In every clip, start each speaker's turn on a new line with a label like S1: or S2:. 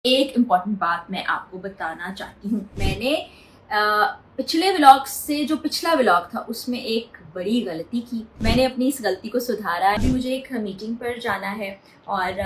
S1: एक इम्पॉर्टेंट बात मैं आपको बताना चाहती हूँ। मैंने पिछले व्लॉग से जो पिछला व्लॉग था उसमें एक बड़ी गलती की। मैंने अपनी इस गलती को सुधारा। अभी मुझे एक मीटिंग पर जाना है और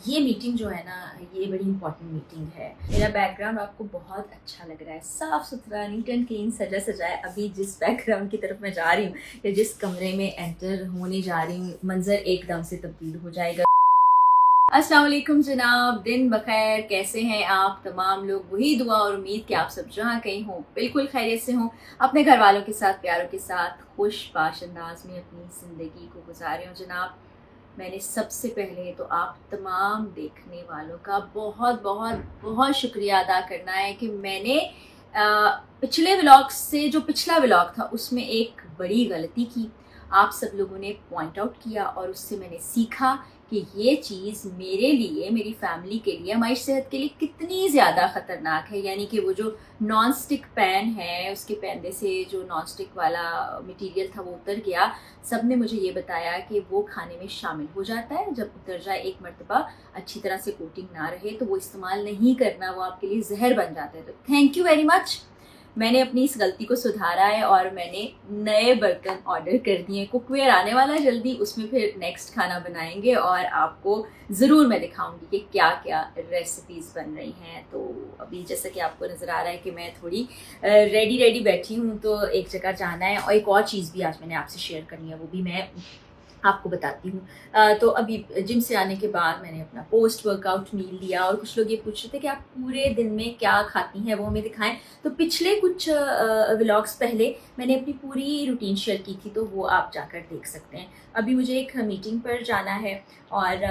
S1: ये मीटिंग जो है ना, ये बड़ी इंपॉर्टेंट मीटिंग है। मेरा बैकग्राउंड आपको बहुत अच्छा लग रहा है, साफ सुथरा, नीट एंड क्लीन, सजा सजाया। अभी जिस बैकग्राउंड की तरफ मैं जा रही हूँ या जिस कमरे में एंटर होने जा रही हूँ, मंजर एकदम से तब्दील हो जाएगा। अस्सलाम वालेकुम जनाब, दिन बखैर। कैसे हैं आप तमाम लोग? वही दुआ और उम्मीद कि आप सब जहाँ कहीं हों बिल्कुल खैरियत से हों, अपने घर वालों के साथ, प्यारों के साथ, खुशबाश अंदाज में अपनी ज़िंदगी को गुजारे हो। जनाब, मैंने सबसे पहले तो आप तमाम देखने वालों का बहुत बहुत बहुत शुक्रिया अदा करना है कि मैंने पिछले व्लॉग से जो पिछला व्लॉग था उसमें एक बड़ी गलती की। आप सब लोगों ने पॉइंट आउट किया और उससे मैंने सीखा कि ये चीज़ मेरे लिए, मेरी फैमिली के लिए, हमारी सेहत के लिए कितनी ज़्यादा ख़तरनाक है। यानी कि वो जो नॉन स्टिक पैन है, उसके पैंदे से जो नॉन स्टिक वाला मटेरियल था वो उतर गया। सब ने मुझे ये बताया कि वो खाने में शामिल हो जाता है। जब उतर जाए एक मरतबा, अच्छी तरह से कोटिंग ना रहे तो वो इस्तेमाल नहीं करना, वो आपके लिए जहर बन जाता है। तो थैंक यू वेरी मच। मैंने अपनी इस गलती को सुधारा है और मैंने नए बर्तन ऑर्डर कर दिए। कुकवेयर आने वाला है जल्दी, उसमें फिर नेक्स्ट खाना बनाएंगे और आपको ज़रूर मैं दिखाऊंगी कि क्या क्या रेसिपीज़ बन रही हैं। तो अभी जैसा कि आपको नज़र आ रहा है कि मैं थोड़ी रेडी बैठी हूँ, तो एक जगह जाना है और एक और चीज़ भी आज मैंने आपसे शेयर करनी है, वो भी मैं आपको बताती हूँ। तो अभी जिम से आने के बाद मैंने अपना पोस्ट वर्कआउट मील लिया और कुछ लोग ये पूछ रहे थे कि आप पूरे दिन में क्या खाती हैं, वो हमें दिखाएं। तो पिछले कुछ व्लॉग्स पहले मैंने अपनी पूरी रूटीन शेयर की थी, तो वो आप जाकर देख सकते हैं। अभी मुझे एक मीटिंग पर जाना है और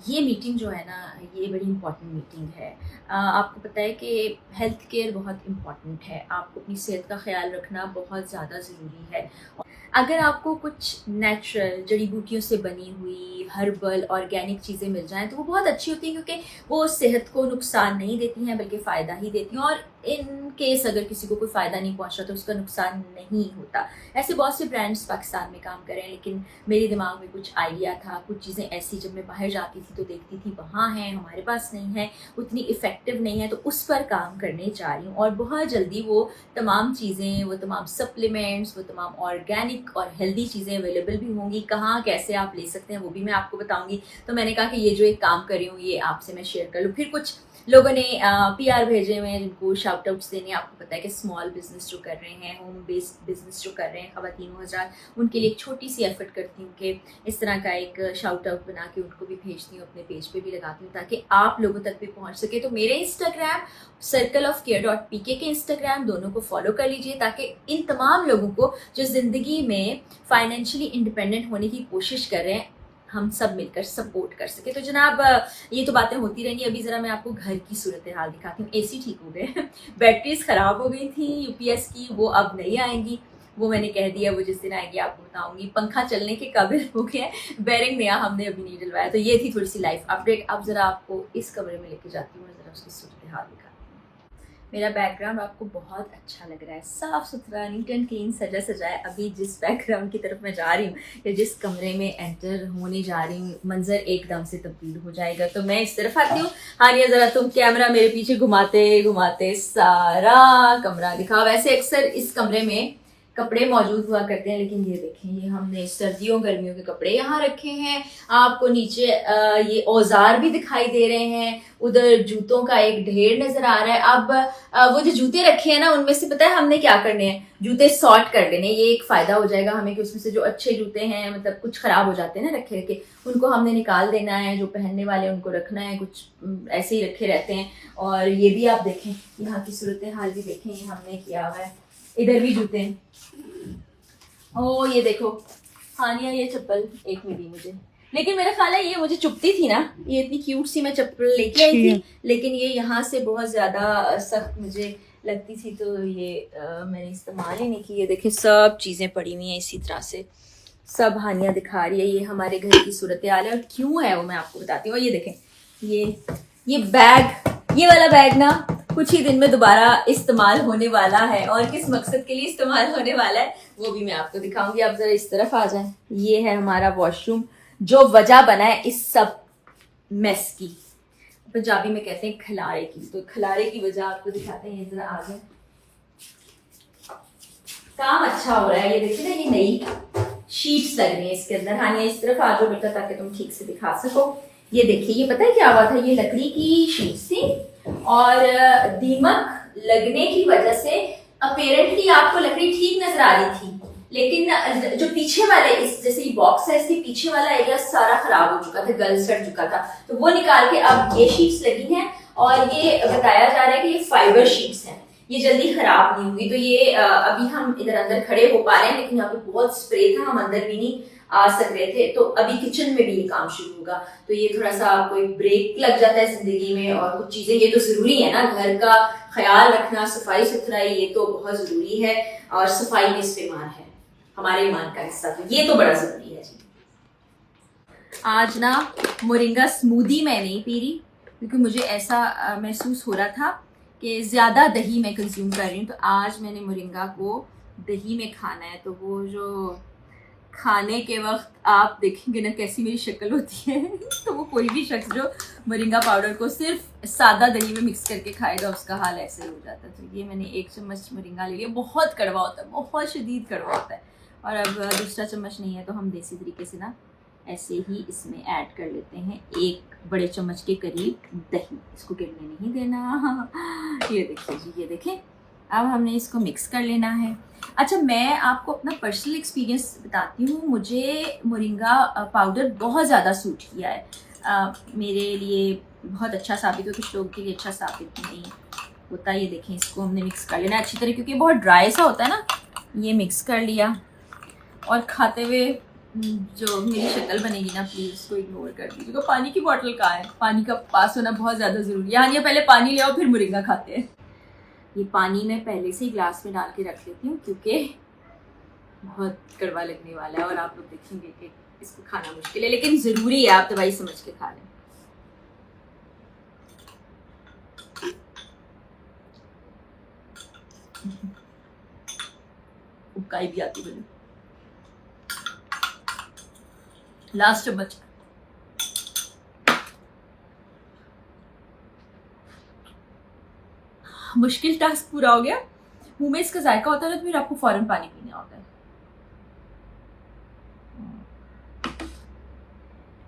S1: ये मीटिंग जो है ना, ये बड़ी इंपॉर्टेंट मीटिंग है। आपको पता है कि हेल्थ केयर बहुत इम्पॉर्टेंट है। आपको अपनी सेहत का ख्याल रखना बहुत ज़्यादा ज़रूरी है। अगर आपको कुछ नेचुरल जड़ी बूटियों से बनी हुई हर्बल ऑर्गेनिक चीज़ें मिल जाएं तो वो बहुत अच्छी होती हैं, क्योंकि वो सेहत को नुकसान नहीं देती हैं बल्कि फ़ायदा ही देती हैं। और इन केस अगर किसी को कोई फ़ायदा नहीं पहुंचा तो उसका नुकसान नहीं होता। ऐसे बहुत से ब्रांड्स पाकिस्तान में काम कर रहे हैं, लेकिन मेरे दिमाग में कुछ आइडिया था, कुछ चीज़ें ऐसी जब मैं बाहर जाती थी तो देखती थी वहाँ हैं, हमारे पास नहीं है, उतनी इफ़ेक्टिव नहीं है, तो उस पर काम करने जा रही हूँ। और बहुत जल्दी वो तमाम चीज़ें, वो तमाम सप्लीमेंट्स, वो तमाम ऑर्गेनिक और हेल्दी चीज़ें अवेलेबल भी होंगी। कहाँ कैसे आप ले सकते हैं वो भी मैं आपको बताऊंगी। तो मैंने कहा कि ये जो एक काम कर रही हूँ ये आपसे मैं शेयर कर लूँ। फिर कुछ लोगों ने PR भेजे हुए हैं जिनको शाउट आउट्स देने। आपको पता है कि स्मॉल बिजनेस जो कर रहे हैं, होम बेस्ड बिजनेस जो कर रहे हैं ख़वातीन हज़रात, उनके लिए एक छोटी सी एफर्ट करती हूँ कि इस तरह का एक शाउट आउट बना के उनको भी भेजती हूँ, अपने पेज पे भी लगाती हूँ ताकि आप लोगों तक भी पहुँच सके। तो मेरे इंस्टाग्राम circleofcare.pk के इंस्टाग्राम दोनों को फॉलो कर लीजिए ताकि इन तमाम लोगों को जो ज़िंदगी में फाइनेंशियली इंडिपेंडेंट होने की कोशिश कर रहे हैं, हम सब मिलकर सपोर्ट कर सके। तो जनाब, ये तो बातें होती रहेंगी। अभी ज़रा मैं आपको घर की सूरत हाल दिखाती हूँ। AC ठीक हो गए, बैटरीज ख़राब हो गई थी UPS की, वो अब नहीं आएंगी, वो मैंने कह दिया, वो जिस दिन आएगी आपको बताऊंगी। पंखा चलने के काबिल हो गया, बैरिंग नया हमने अभी नहीं डलवाया। तो ये थी थोड़ी सी लाइफ अपडेट। अब ज़रा आपको इस कमरे में लेके जाती हूँ, ज़रा उसकी सूरत हाल दिखाती हूँ। मेरा बैकग्राउंड आपको बहुत अच्छा लग रहा है, साफ सुथरा, नीट एंड क्लीन, सजा सजाया। अभी जिस बैकग्राउंड की तरफ मैं जा रही हूँ या जिस कमरे में एंटर होने जा रही हूँ, मंजर एकदम से तब्दील हो जाएगा। तो मैं इस तरफ आती हूँ। हानिया, ज़रा तुम कैमरा मेरे पीछे घुमाते घुमाते सारा कमरा दिखाओ। वैसे अक्सर इस कमरे में कपड़े मौजूद हुआ करते हैं, लेकिन ये देखें, ये हमने सर्दियों गर्मियों के कपड़े यहाँ रखे हैं। आपको नीचे ये औजार भी दिखाई दे रहे हैं। उधर जूतों का एक ढेर नजर आ रहा है। अब वो जो जूते रखे हैं ना, उनमें से पता है हमने क्या करने हैं? जूते सॉर्ट कर देने। ये एक फायदा हो जाएगा हमें कि उसमें से जो अच्छे जूते हैं, मतलब कुछ खराब हो जाते हैं ना रखे रखे, उनको हमने निकाल देना है। जो पहनने वाले उनको रखना है, कुछ ऐसे ही रखे रहते हैं। और ये भी आप देखें, यहाँ की सूरत हाल भी देखें, ये हमने किया हुआ है। इधर भी जूते हैं। ओ ये देखो हानिया, ये चप्पल एक मिली मुझे, लेकिन मेरा ख्याल है ये मुझे चुभती थी ना, ये इतनी क्यूट सी मैं चप्पल लेके आई थी, लेकिन ये यहाँ से बहुत ज्यादा सख्त मुझे लगती थी, तो ये मैंने इस्तेमाल ही नहीं की। ये देखे सब चीजें पड़ी हुई हैं इसी तरह से, सब हानिया दिखा रही है। ये हमारे घर की सूरत हाल है और क्यों है वो मैं आपको बताती हूँ। ये देखें, ये बैग, ये वाला बैग ना कुछ ही दिन में दोबारा इस्तेमाल होने वाला है, और किस मकसद के लिए इस्तेमाल होने वाला है वो भी मैं आपको दिखाऊंगी। आप जरा इस तरफ आ जाएं। ये है हमारा वॉशरूम, जो वजह बना है इस सब मेस की। पंजाबी में कहते हैं खलारे की। तो खलारे की वजह आपको दिखाते हैं, जरा आ जाए। काम अच्छा हो रहा है, ये देखिए ना, ये नई शीट्स लग रही है इसके अंदर। हाँ, ये इस तरफ आ जाओ बेटा ताकि तुम ठीक से दिखा सको। ये देखिए, ये पता है क्या हुआ था, ये लकड़ी की शीट्स थी और दीमक लगने की वजह से अपेरेंटली आपको लकड़ी ठीक नजर आ रही थी, लेकिन जो पीछे वाले इस जैसे ये बॉक्स है, इसके पीछे वाला एरिया सारा खराब हो चुका था, गल सड़ चुका था। तो वो निकाल के अब ये शीट्स लगी हैं और ये बताया जा रहा है कि ये फाइबर शीट्स हैं, ये जल्दी खराब नहीं हुई। तो ये अभी हम इधर अंदर खड़े हो पा रहे हैं, लेकिन यहाँ पे बहुत स्प्रे था, हम अंदर भी नहीं आ सक रहे थे। तो अभी किचन में भी ये काम शुरू होगा। तो ये थोड़ा सा आपको एक ब्रेक लग जाता है जिंदगी में, और कुछ चीजें ये तो जरूरी है ना, घर का ख्याल रखना, सफाई सुथराई, ये तो बहुत जरूरी है। और सफाई में इससे ईमान है, हमारे ईमान का हिस्सा, तो ये तो बड़ा जरूरी है जी। आज ना मोरिंगा स्मूदी मैं नहीं पी रही, क्योंकि मुझे ऐसा महसूस हो रहा था कि ज़्यादा दही मैं कंज्यूम कर रही हूँ। तो आज मैंने मोरिंगा को दही में खाना है। तो वो जो खाने के वक्त आप देखेंगे ना कैसी मेरी शक्ल होती है तो वो कोई भी शख्स जो मोरिंगा पाउडर को सिर्फ सादा दही में मिक्स करके खाएगा, उसका हाल ऐसे हो जाता है। तो ये मैंने 1 चम्मच मोरिंगा ले लिया, बहुत कड़वा होता है, बहुत शदीद कड़वा होता है। और अब दूसरा चम्मच नहीं है, तो हम देसी तरीके से ना ऐसे ही इसमें ऐड कर लेते हैं 1 बड़े चम्मच के करीब दही। इसको गिरने नहीं देना। ये देखिए जी, ये देखें, अब हमने इसको मिक्स कर लेना है। अच्छा, मैं आपको अपना पर्सनल एक्सपीरियंस बताती हूँ। मुझे मोरिंगा पाउडर बहुत ज़्यादा सूट किया है, मेरे लिए बहुत अच्छा साबित हुआ, कुछ लोगों के लिए अच्छा साबित नहीं होता। ये देखें, इसको हमने मिक्स कर लेना अच्छी तरह, क्योंकि बहुत ड्राई सा होता है ना। ये मिक्स कर लिया, और खाते हुए जो मेरी शक्ल बनेगी ना, प्लीज़ उसको इग्नोर कर दीजिएगा। पानी की बोतल कहाँ है, पानी का पास होना बहुत ज़्यादा ज़रूरी है। यहाँ ये पहले पानी ले आओ फिर मोरिंगा खाते हैं। ये पानी मैं पहले से ही ग्लास में डाल के रख लेती हूँ, क्योंकि बहुत कड़वा लगने वाला है और आप लोग देखेंगे कि इसको खाना मुश्किल है, लेकिन ज़रूरी है, आप दवाई समझ के खा लें। उबकाई भी आती है। लास्ट चम्मच। मुश्किल टास्क पूरा हो गया। मुंह में इसका जायका होता है तो फिर आपको फौरन पानी पीना होता है।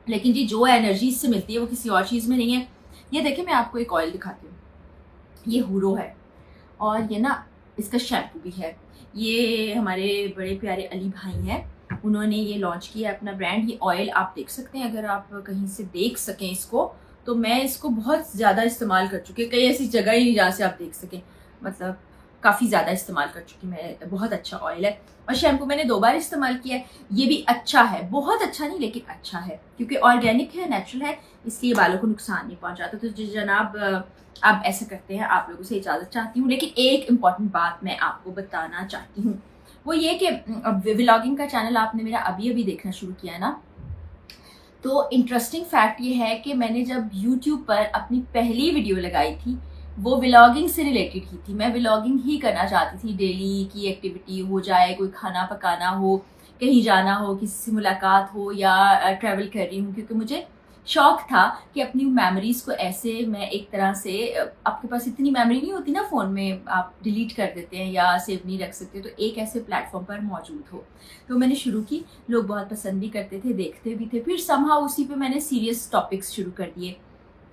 S1: लेकिन जी जो एनर्जी इससे मिलती है वो किसी और चीज़ में नहीं है। ये देखिए, मैं आपको एक ऑयल दिखाती हूँ। ये हुरो है और ये ना इसका शैम्पू भी है। ये हमारे बड़े प्यारे अली भाई हैं, उन्होंने ये लॉन्च किया अपना ब्रांड। ये ऑयल आप देख सकते हैं, अगर आप कहीं से देख सकें इसको, तो मैं इसको बहुत ज़्यादा इस्तेमाल कर चुकी हूँ। कई ऐसी जगह ही नहीं जहाँ से आप देख सकें, मतलब काफ़ी ज़्यादा इस्तेमाल कर चुकी मैं। बहुत अच्छा ऑयल है। और शैम्पू मैंने 2 बार इस्तेमाल किया है, ये भी अच्छा है, बहुत अच्छा नहीं लेकिन अच्छा है, क्योंकि ऑर्गेनिक है, नेचुरल है, इसलिए बालों को नुकसान नहीं पहुँचाता। तो जनाब आप ऐसा करते हैं, आप लोगों से इजाज़त चाहती हूँ। लेकिन एक इम्पॉर्टेंट बात मैं आपको बताना चाहती हूँ, वो ये कि व्लॉगिंग का चैनल आपने मेरा अभी देखना शुरू किया है ना, तो इंटरेस्टिंग फैक्ट ये है कि मैंने जब YouTube पर अपनी पहली वीडियो लगाई थी, वो व्लॉगिंग से रिलेटेड ही थी। मैं व्लॉगिंग ही करना चाहती थी, डेली की एक्टिविटी हो जाए, कोई खाना पकाना हो, कहीं जाना हो, किसी से मुलाकात हो, या ट्रैवल कर रही हूँ, क्योंकि मुझे शौक था कि अपनी मेमोरीज को ऐसे मैं एक तरह से, आपके पास इतनी मेमोरी नहीं होती ना फ़ोन में, आप डिलीट कर देते हैं या सेव नहीं रख सकते, तो एक ऐसे प्लेटफॉर्म पर मौजूद हो। तो मैंने शुरू की, लोग बहुत पसंद भी करते थे, देखते भी थे। फिर समहाउ उसी पे मैंने सीरियस टॉपिक्स शुरू कर दिए।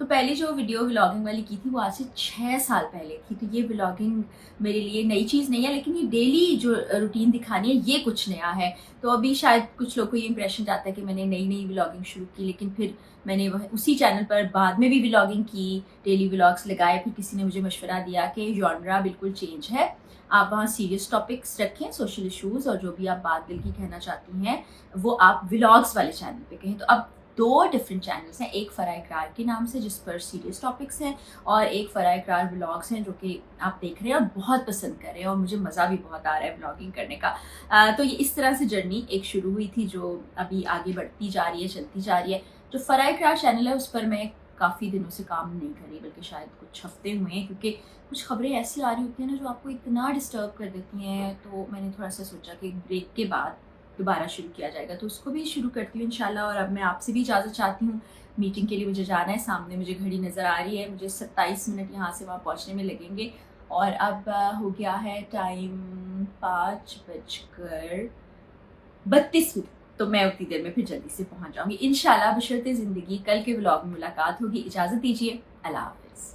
S1: तो पहली जो वीडियो व्लॉगिंग वाली की थी वो आज से 6 साल पहले थी। तो ये व्लॉगिंग मेरे लिए नई चीज़ नहीं है, लेकिन ये डेली जो रूटीन दिखानी है ये कुछ नया है। तो अभी शायद कुछ लोग को ये इंप्रेशन जाता है कि मैंने नई व्लॉगिंग शुरू की, लेकिन फिर मैंने वह उसी चैनल पर बाद में भी व्लॉगिंग की, डेली व्लॉग्स लगाए। फिर किसी ने मुझे मशवरा दिया कि जॉनरा बिल्कुल चेंज है, आप वहाँ सीरियस टॉपिक्स रखें, सोशल इशूज़, और जो भी आप बात दिल की कहना चाहती हैं वो आप व्लॉग्स वाले चैनल पे कहें। तो अब 2 डिफरेंट चैनल्स हैं, एक फ़रा इकरार के नाम से जिस पर सीरियस टॉपिक्स हैं, और एक फ़रा इकरार व्लॉग्स हैं जो कि आप देख रहे हैं और बहुत पसंद कर रहे हैं, और मुझे मज़ा भी बहुत आ रहा है व्लॉगिंग करने का। तो ये इस तरह से जर्नी एक शुरू हुई थी जो अभी आगे बढ़ती जा रही है, चलती जा रही है। जो फ़रा इकरार चैनल है उस पर मैं काफ़ी दिनों से काम नहीं कर रही, बल्कि शायद कुछ हफ्ते हुए हैं, क्योंकि कुछ खबरें ऐसी आ रही होती हैं ना जो आपको इतना डिस्टर्ब कर देती हैं। तो मैंने थोड़ा सा सोचा कि ब्रेक के बाद दोबारा शुरू किया जाएगा, तो उसको भी शुरू करती हूँ इंशाल्लाह। और अब मैं आपसे भी इजाज़त चाहती हूँ, मीटिंग के लिए मुझे जाना है। सामने मुझे घड़ी नज़र आ रही है, मुझे 27 मिनट यहाँ से वहाँ पहुँचने में लगेंगे। और अब हो गया है टाइम 5:32। तो मैं उतनी देर में फिर जल्दी से पहुँच जाऊँगी इंशाल्लाह बशर्ते ज़िंदगी। कल के व्लॉग में मुलाकात होगी। इजाज़त दीजिए, अल्लाह हाफ़िज़।